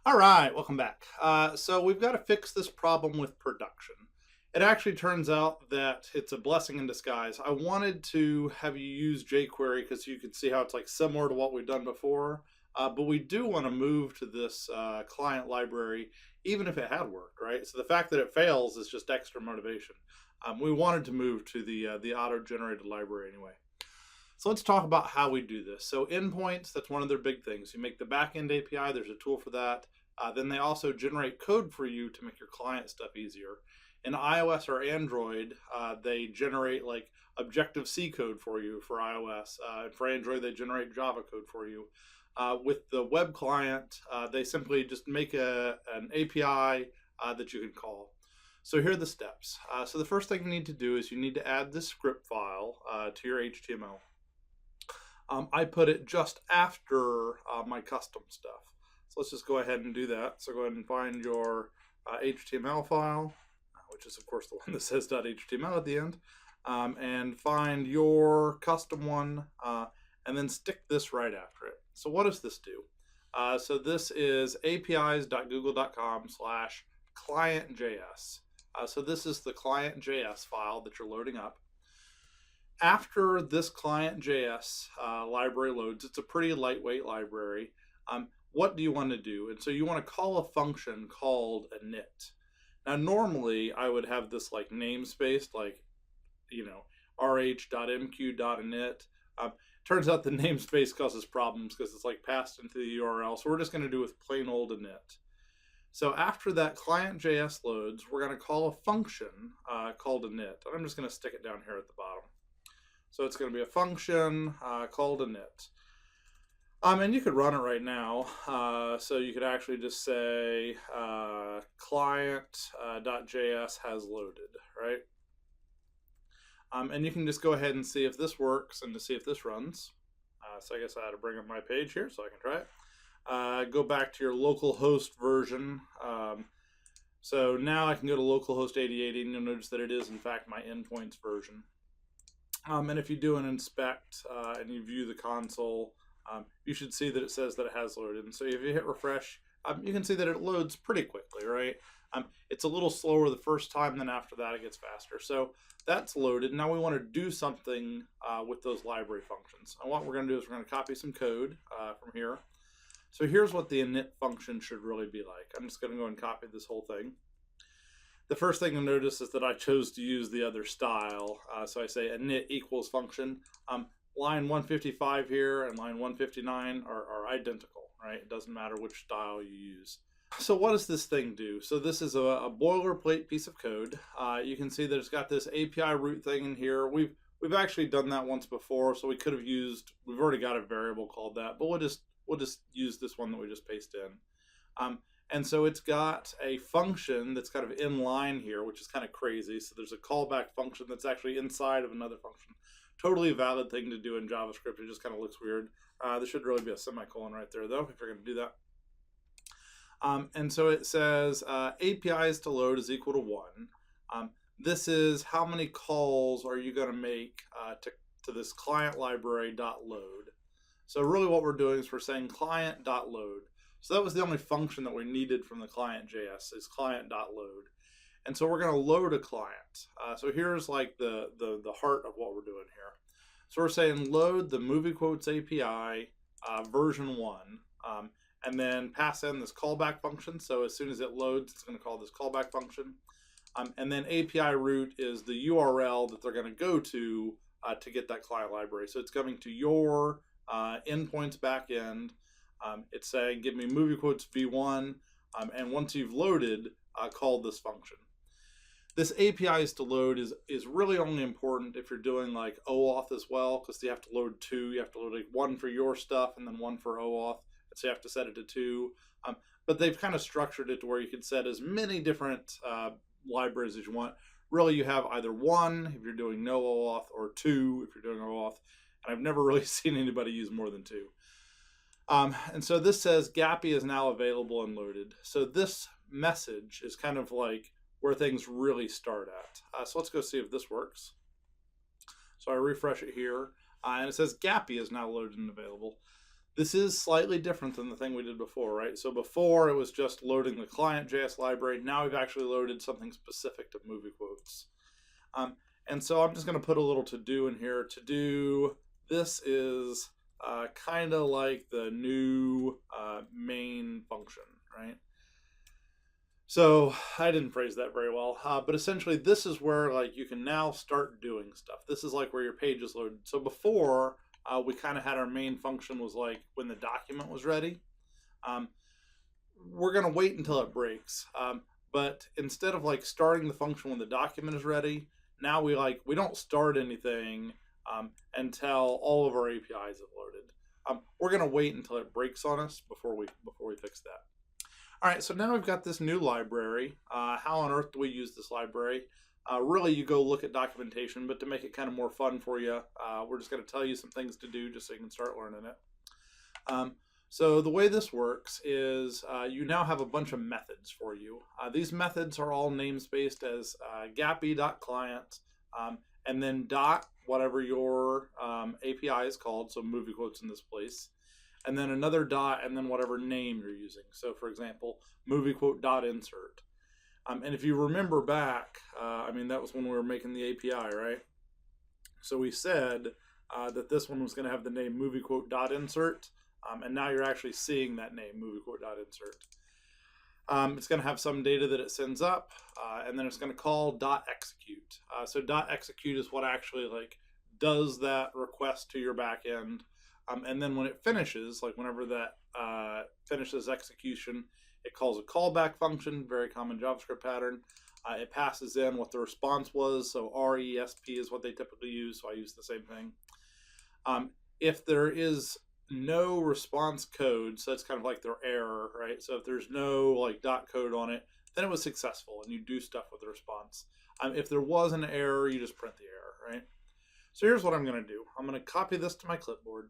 All right, welcome back. So we've got to fix this problem with production. It actually turns out that it's a blessing in disguise. I wanted to have you use jQuery because you can see how it's like similar to what we've done before, but we do want to move to this client library, even if it had worked, right? So the fact that it fails is just extra motivation. We wanted to move to the auto-generated library anyway. So let's talk about how we do this. So endpoints, that's one of their big things. You make the backend API, there's a tool for that. Then they also generate code for you to make your client stuff easier. In iOS or Android, they generate like Objective-C code for you for iOS. And for Android, they generate Java code for you. With the web client, they simply just make an API that you can call. So here are the steps. So the first thing you need to do is you need to add this script file to your HTML. I put it just after my custom stuff. So let's just go ahead and do that. So go ahead and find your HTML file, which is of course the one that says .html at the end, and find your custom one, and then stick this right after it. So what does this do? So this is apis.google.com/client.js. So this is the client.js file that you're loading up. After this client.js library loads, it's a pretty lightweight library. What do you want to do? And so you want to call a function called init. Now, normally I would have this like namespace, like, rh.mq.init. Turns out the namespace causes problems because it's like passed into the URL. So we're just going to do with plain old init. So after that client.js loads, we're going to call a function called init. And I'm just going to stick it down here at the bottom. So it's going to be a function called init. And you could run it right now. So you could actually just say client.js has loaded, right? And you can just go ahead and see if this works and to see if this runs. So I guess I had to bring up my page here so I can try it. Go back to your localhost version. So now I can go to localhost 8080 and you'll notice that it is in fact my endpoints version. And if you do an inspect and you view the console, you should see that it says that it has loaded. And so if you hit refresh, you can see that it loads pretty quickly, right? It's a little slower the first time, then after that it gets faster. So that's loaded. Now we want to do something with those library functions. And what we're going to do is we're going to copy some code from here. So here's what the init function should really be like. I'm just going to go and copy this whole thing. The first thing you'll notice is that I chose to use the other style. So I say init equals function. Line 155 here and line 159 are identical, right? It doesn't matter which style you use. So what does this thing do? So this is a boilerplate piece of code. You can see that it's got this API root thing in here. We've actually done that once before, so we've already got a variable called that, but we'll just use this one that we just pasted in. And so it's got a function that's kind of in line here, which is kind of crazy. So there's a callback function that's actually inside of another function. Totally valid thing to do in JavaScript. It just kind of looks weird. There should really be a semicolon right there, though, if you're going to do that. And so it says APIs to load is equal to 1. This is how many calls are you going to make to this client library.load. So really what we're doing is we're saying client.load. So that was the only function that we needed from the client.js is client.load. And so we're going to load a client. So here's like the heart of what we're doing here. So we're saying load the MovieQuotes API version 1, and then pass in this callback function. So as soon as it loads, it's going to call this callback function. And then API root is the URL that they're going to go to get that client library. So it's coming to your endpoints backend. It's saying give me MovieQuotes v1, and once you've loaded, call this function. This APIs to load is really only important if you're doing like OAuth as well, because you have to load two. You have to load like one for your stuff and then one for OAuth. So you have to set it to 2. But they've kind of structured it to where you can set as many different libraries as you want. Really, you have either 1 if you're doing no OAuth or 2 if you're doing OAuth. And I've never really seen anybody use more than 2. And so this says GAPI is now available and loaded. So this message is kind of like where things really start at. So let's go see if this works. So I refresh it here, and it says GAPI is now loaded and available. This is slightly different than the thing we did before, right? So before it was just loading the client.js library. Now we've actually loaded something specific to MovieQuotes. And so I'm just going to put a little to-do in here. To-do, this is kind of like the new main function, right? So I didn't phrase that very well, but essentially this is where like you can now start doing stuff. This is like where your page is loaded. So before we kind of had our main function was like when the document was ready. We're going to wait until it breaks. But instead of like starting the function when the document is ready, now we don't start anything until all of our APIs have loaded. We're going to wait until it breaks on us before we fix that. All right, so now we've got this new library. How on earth do we use this library? Really, you go look at documentation, but to make it kind of more fun for you, we're just going to tell you some things to do just so you can start learning it. So the way this works is you now have a bunch of methods for you. These methods are all namespaced as gapi.client, and then dot whatever your API is called, so MovieQuotes in this place, and then another dot, and then whatever name you're using. So for example, MovieQuote.insert. And if you remember back, I mean, that was when we were making the API, right? So we said that this one was going to have the name MovieQuote.insert, and now you're actually seeing that name, MovieQuote.insert. It's going to have some data that it sends up, and then it's going to call .execute. So .execute is what actually like does that request to your backend. And then when it finishes, like whenever that finishes execution, it calls a callback function, very common JavaScript pattern. It passes in what the response was, so RESP is what they typically use, so I use the same thing. If there is no response code, so that's kind of like their error, right? So if there's no like dot code on it, then it was successful, and you do stuff with the response. If there was an error, you just print the error, right? So here's what I'm going to do. I'm going to copy this to my clipboard.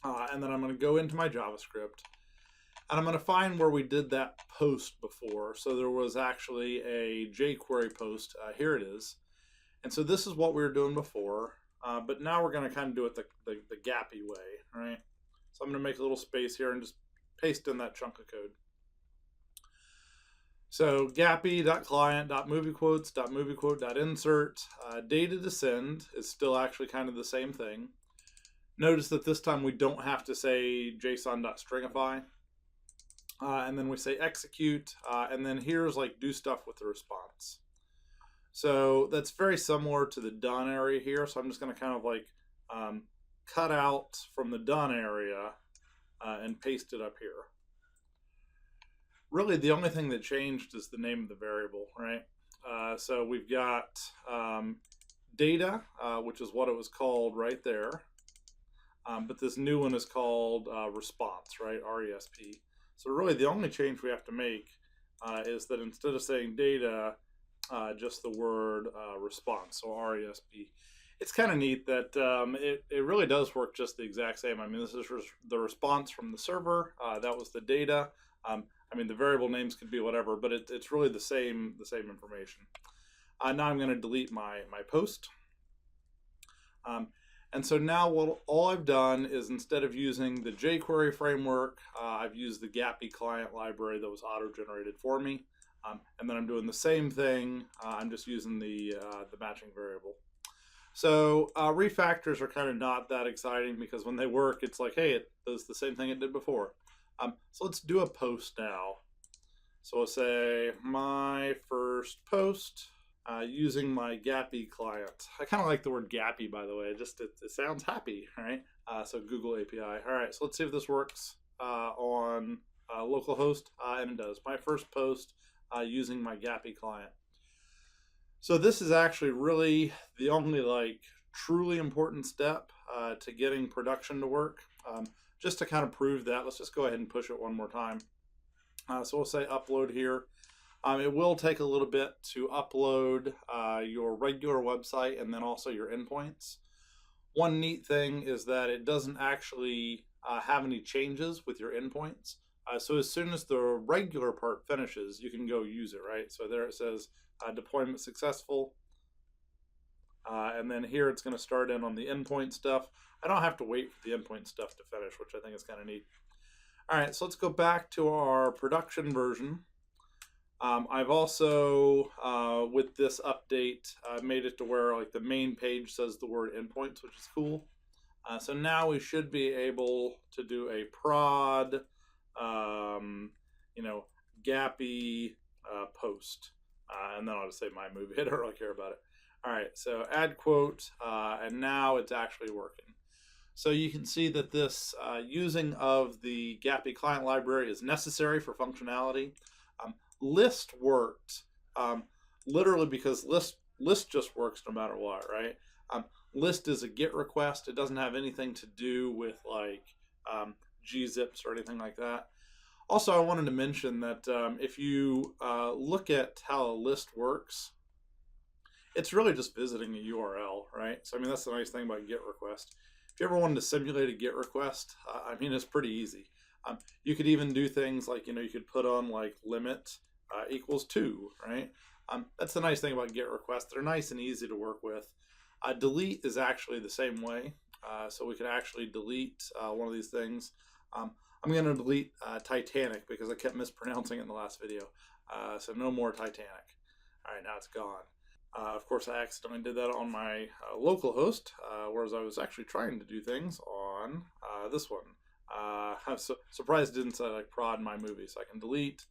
And then I'm going to go into my JavaScript, and I'm going to find where we did that post before. So there was actually a jQuery post. Here it is. And so this is what we were doing before, but now we're going to kind of do it the GAPI way, right? So I'm going to make a little space here and just paste in that chunk of code. So gapi.client.moviequotes.moviequote.insert. Data to send is still actually kind of the same thing. Notice that this time we don't have to say json.stringify. And then we say execute, and then here's like do stuff with the response. So that's very similar to the done area here. So I'm just going to kind of like cut out from the done area and paste it up here. Really, the only thing that changed is the name of the variable, right? So we've got data, which is what it was called right there. But this new one is called response, right? RESP. So really the only change we have to make is that instead of saying data, just the word response, so RESP. It's kind of neat that it really does work just the exact same. I mean, this is the response from the server. That was the data. I mean, the variable names could be whatever, but it's really the same information. Now I'm going to delete my post. And so now all I've done is instead of using the jQuery framework, I've used the GAPI client library that was auto-generated for me. And then I'm doing the same thing. I'm just using the matching variable. So refactors are kind of not that exciting because when they work, it's like, hey, it does the same thing it did before. So let's do a post now. So we'll say my first post. Using my GAPI client. I kind of like the word GAPI, by the way. It sounds happy, right? So Google API. All right, so let's see if this works on localhost, and it does. My first post using my GAPI client. So this is actually really the only like truly important step to getting production to work. Just to kind of prove that, let's just go ahead and push it one more time. So we'll say upload here. It will take a little bit to upload your regular website and then also your endpoints. One neat thing is that it doesn't actually have any changes with your endpoints. So as soon as the regular part finishes, you can go use it, right? So there it says deployment successful. And then here it's going to start in on the endpoint stuff. I don't have to wait for the endpoint stuff to finish, which I think is kind of neat. All right, so let's go back to our production version. I've also, with this update, made it to where like the main page says the word endpoints, which is cool. So now we should be able to do a prod, GAPI post. And then I'll just say my movie. I don't really care about it. All right, so add quote, and now it's actually working. So you can see that this using of the GAPI client library is necessary for functionality. List worked literally because list just works no matter what, right? List is a GET request. It doesn't have anything to do with like gzips or anything like that. Also, I wanted to mention that if you look at how a list works, it's really just visiting a URL, right? So, I mean, that's the nice thing about GET request. If you ever wanted to simulate a GET request, I mean, it's pretty easy. You could even do things like, you could put on like limit equals 2, right? That's the nice thing about GET requests. They're nice and easy to work with. Delete is actually the same way. So we could actually delete one of these things. I'm going to delete Titanic because I kept mispronouncing it in the last video. So no more Titanic. All right, now it's gone. Of course, I accidentally did that on my local host, whereas I was actually trying to do things on this one. I'm surprised it didn't say like prod my movie, so I can delete.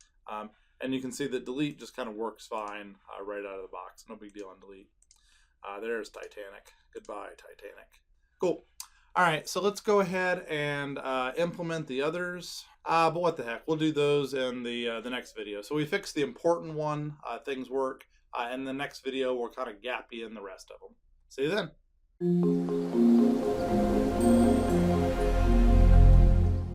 And you can see that delete just kind of works fine right out of the box. No big deal on delete. There's Titanic. Goodbye, Titanic. Cool. All right, so let's go ahead and implement the others. But what the heck, we'll do those in the next video. So we fixed the important one, things work. In the next video, we'll kind of GAPI in the rest of them. See you then.